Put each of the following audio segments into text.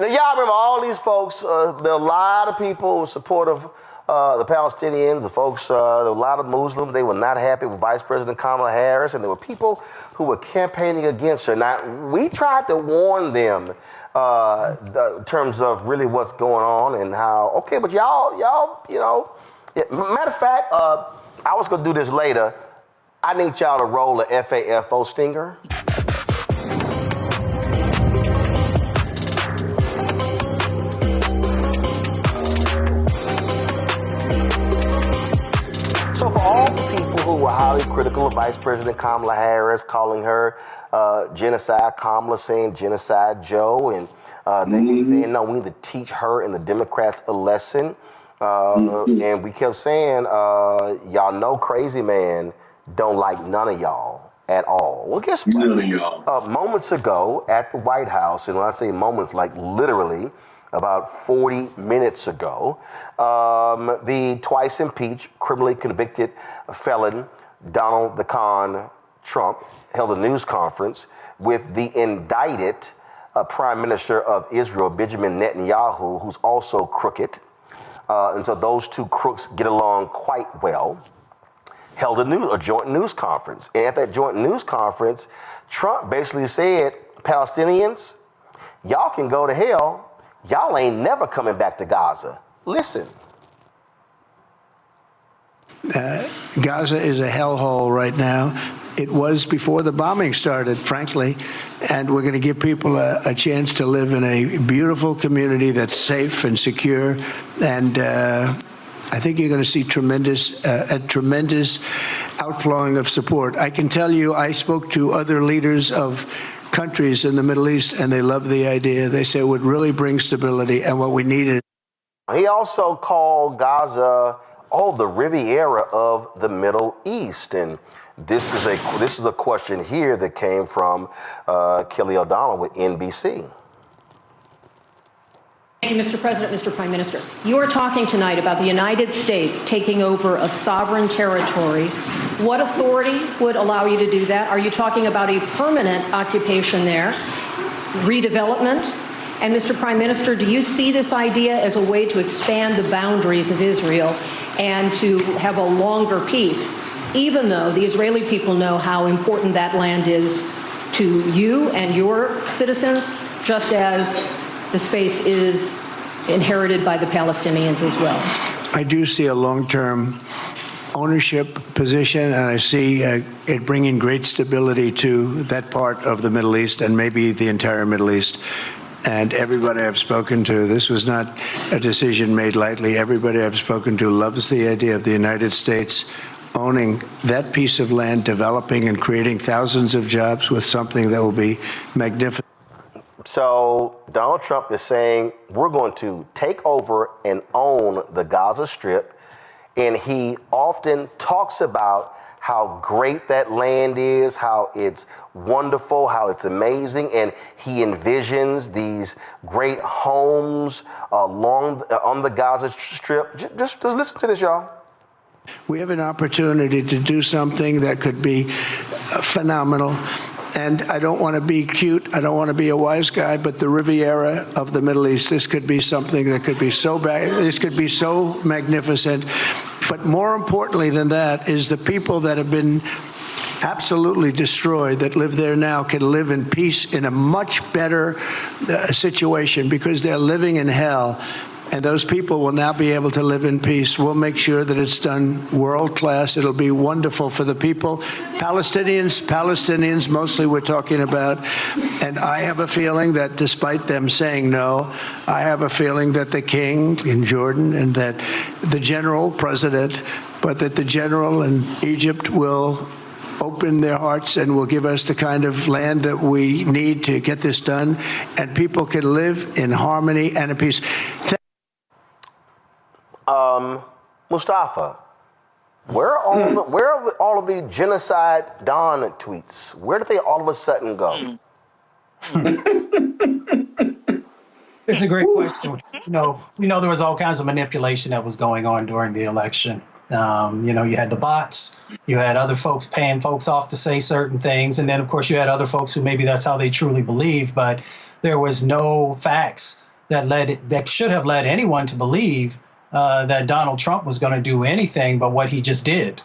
Y'all remember all these folks, there are a lot of people in support of the Palestinians, the folks, there were a lot of Muslims, they were not happy with Vice President Kamala Harris, and there were people who were campaigning against her. Now, we tried to warn them in terms of really what's going on and how, okay, but y'all, you know, matter of fact, I was going to do this later. I need y'all to roll a FAFO stinger. So for all the people who were highly critical of Vice President Kamala Harris, calling her Genocide Kamala, saying Genocide Joe, and they were saying, no, we need to teach her and the Democrats a lesson. And we kept saying, y'all know Crazy Man don't like none of y'all at all. Well, guess what? None of y'all. Moments ago at the White House, and when I say moments, like literally, about 40 minutes ago, the twice impeached, criminally convicted felon Donald the Con Trump held a news conference with the indicted Prime Minister of Israel, Benjamin Netanyahu, who's also crooked. And so those two crooks get along quite well. Held a joint news conference. And at that joint news conference, Trump basically said, Palestinians, y'all can go to hell. Y'all ain't never coming back to Gaza. Listen. Gaza is a hellhole right now. It was before the bombing started, frankly, and we're going to give people a chance to live in a beautiful community that's safe and secure. And I think you're going to see a tremendous outflowing of support. I can tell you, I spoke to other leaders of countries in the Middle East, and they love the idea. They say it would really bring stability, and what we need is... He also called Gaza, the Riviera of the Middle East. And this is a question here that came from Kelly O'Donnell with NBC. Thank you, Mr. President, Mr. Prime Minister. You are talking tonight about the United States taking over a sovereign territory. What authority would allow you to do that? Are you talking about a permanent occupation there, redevelopment? And Mr. Prime Minister, do you see this idea as a way to expand the boundaries of Israel and to have a longer peace, even though the Israeli people know how important that land is to you and your citizens, just as the space is inherited by the Palestinians as well? I do see a long-term ownership position, and I see it bringing great stability to that part of the Middle East and maybe the entire Middle East. And everybody I've spoken to, this was not a decision made lightly. Everybody I've spoken to loves the idea of the United States owning that piece of land, developing and creating thousands of jobs with something that will be magnificent. So Donald Trump is saying we're going to take over and own the Gaza Strip. And he often talks about how great that land is, how it's wonderful, how it's amazing. And he envisions these great homes on the Gaza Strip. Just listen to this, y'all. We have an opportunity to do something that could be phenomenal. And I don't want to be cute. I don't want to be a wise guy, but the Riviera of the Middle East, this could be something that could be so this could be so magnificent. But more importantly than that is the people that have been absolutely destroyed that live there now can live in peace in a much better situation because they're living in hell. And those people will now be able to live in peace. We'll make sure that it's done world class. It'll be wonderful for the people. Palestinians mostly we're talking about. And I have a feeling that despite them saying no, I have a feeling that the king in Jordan and that the general president, but that the general in Egypt will open their hearts and will give us the kind of land that we need to get this done. And people can live in harmony and in peace. Mustafa, where are all of the genocide Don tweets? Where did they all of a sudden go? It's a great question. We know there was all kinds of manipulation that was going on during the election. You had the bots, you had other folks paying folks off to say certain things, and then of course you had other folks who maybe that's how they truly believe, but there was no facts that should have led anyone to believe that Donald Trump was going to do anything but what he just did.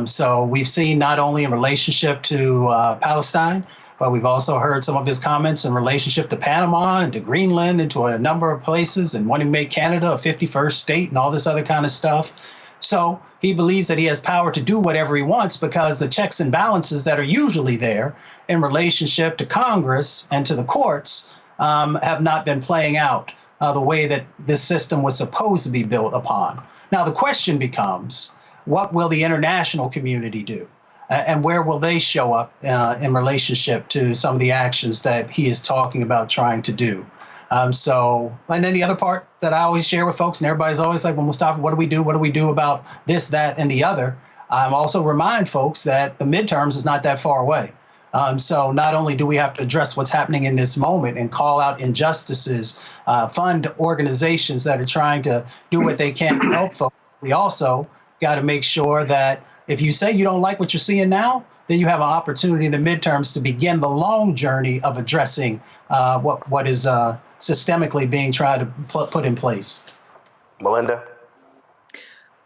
So we've seen not only in relationship to Palestine, but we've also heard some of his comments in relationship to Panama and to Greenland and to a number of places, and wanting to make Canada a 51st state and all this other kind of stuff. So he believes that he has power to do whatever he wants because the checks and balances that are usually there in relationship to Congress and to the courts have not been playing out the way that this system was supposed to be built upon. Now, the question becomes, what will the international community do? And where will they show up in relationship to some of the actions that he is talking about trying to do? And then the other part that I always share with folks, and everybody's always like, well, Mustafa, what do we do? What do we do about this, that, and the other? I also remind folks that the midterms is not that far away. So not only do we have to address what's happening in this moment and call out injustices, fund organizations that are trying to do what they can to help folks, we also got to make sure that if you say you don't like what you're seeing now, then you have an opportunity in the midterms to begin the long journey of addressing what is systemically being tried to put in place. Melinda?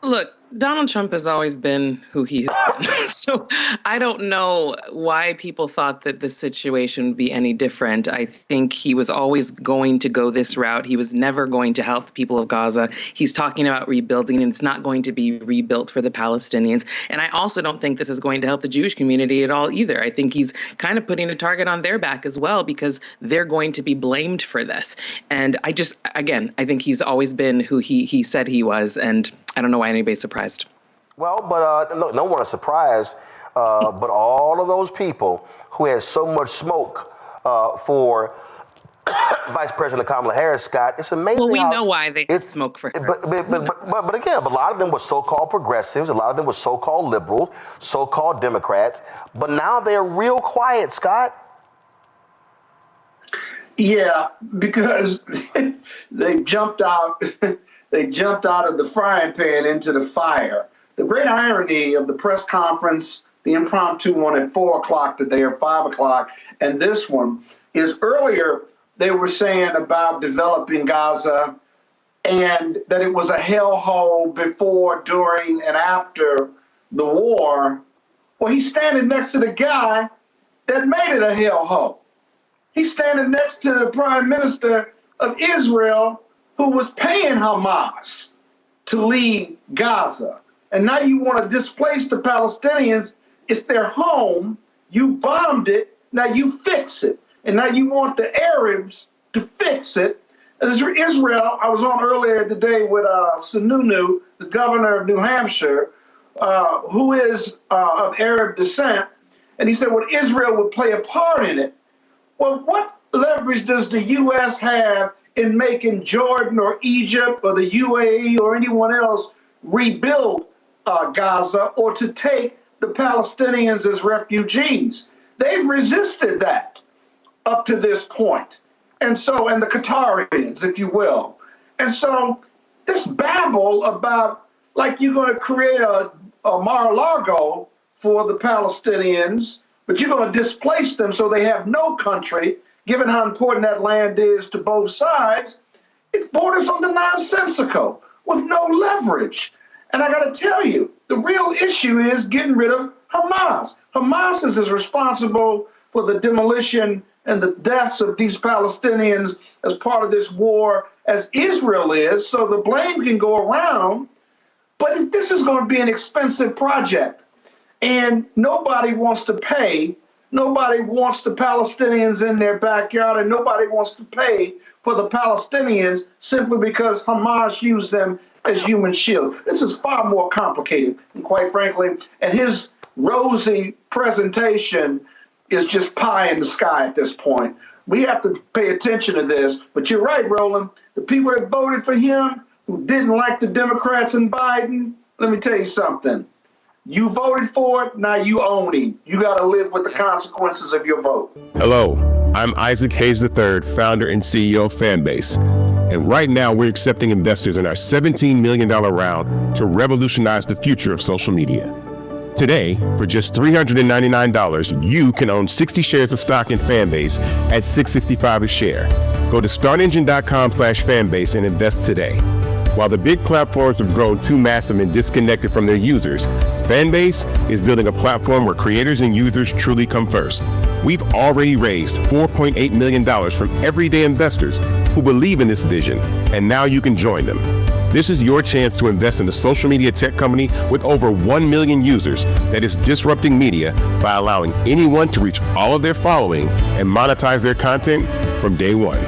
Look, Donald Trump has always been who he has been. So I don't know why people thought that this situation would be any different. I think he was always going to go this route. He was never going to help the people of Gaza. He's talking about rebuilding, and it's not going to be rebuilt for the Palestinians. And I also don't think this is going to help the Jewish community at all either. I think he's kind of putting a target on their back as well, because they're going to be blamed for this. And I think he's always been who he said he was. And I don't know why anybody's surprised. Well, but look, no one is surprised, but all of those people who had so much smoke for Vice President Kamala Harris, Scott, it's amazing. Well, we know why they had smoke for her. But again, a lot of them were so-called progressives, a lot of them were so-called liberals, so-called Democrats, but now they're real quiet, Scott. Yeah, because they jumped out. They jumped out of the frying pan into the fire. The great irony of the press conference, the impromptu one at 4 o'clock today or 5 o'clock, and this one is earlier they were saying about developing Gaza and that it was a hellhole before, during, and after the war. Well, he's standing next to the guy that made it a hellhole. He's standing next to the prime minister of Israel, who was paying Hamas to leave Gaza. And now you want to displace the Palestinians. It's their home. You bombed it. Now you fix it. And now you want the Arabs to fix it. As Israel, I was on earlier today with Sununu, the governor of New Hampshire, who is of Arab descent. And he said, well, Israel would play a part in it. Well, what leverage does the U.S. have in making Jordan or Egypt or the UAE or anyone else rebuild Gaza or to take the Palestinians as refugees? They've resisted that up to this point. And the Qatarians, if you will. And so this babble about, like, you're going to create a Mar-a-Lago for the Palestinians, but you're going to displace them so they have no country, given how important that land is to both sides, it borders on the nonsensical with no leverage. And I got to tell you, the real issue is getting rid of Hamas. Hamas is as responsible for the demolition and the deaths of these Palestinians as part of this war as Israel is, so the blame can go around. But this is going to be an expensive project, and nobody wants to pay. Nobody wants the Palestinians in their backyard, and nobody wants to pay for the Palestinians simply because Hamas used them as human shields. This is far more complicated, and quite frankly, and his rosy presentation is just pie in the sky at this point. We have to pay attention to this. But you're right, Roland. The people that voted for him, who didn't like the Democrats and Biden, let me tell you something. You voted for it, now you own him. You got to live with the consequences of your vote. Hello, I'm Isaac Hayes III, founder and CEO of Fanbase. And right now we're accepting investors in our $17 million round to revolutionize the future of social media. Today, for just $399, you can own 60 shares of stock in Fanbase at $6.65 a share. Go to startengine.com/fanbase and invest today. While the big platforms have grown too massive and disconnected from their users, Fanbase is building a platform where creators and users truly come first. We've already raised $4.8 million from everyday investors who believe in this vision, and now you can join them. This is your chance to invest in a social media tech company with over 1 million users that is disrupting media by allowing anyone to reach all of their following and monetize their content from day one.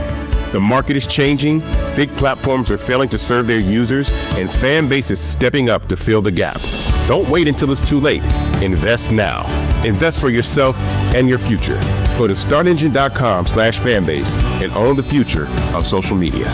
The market is changing, big platforms are failing to serve their users, and Fanbase is stepping up to fill the gap. Don't wait until it's too late. Invest now. Invest for yourself and your future. Go to startengine.com/fanbase and own the future of social media.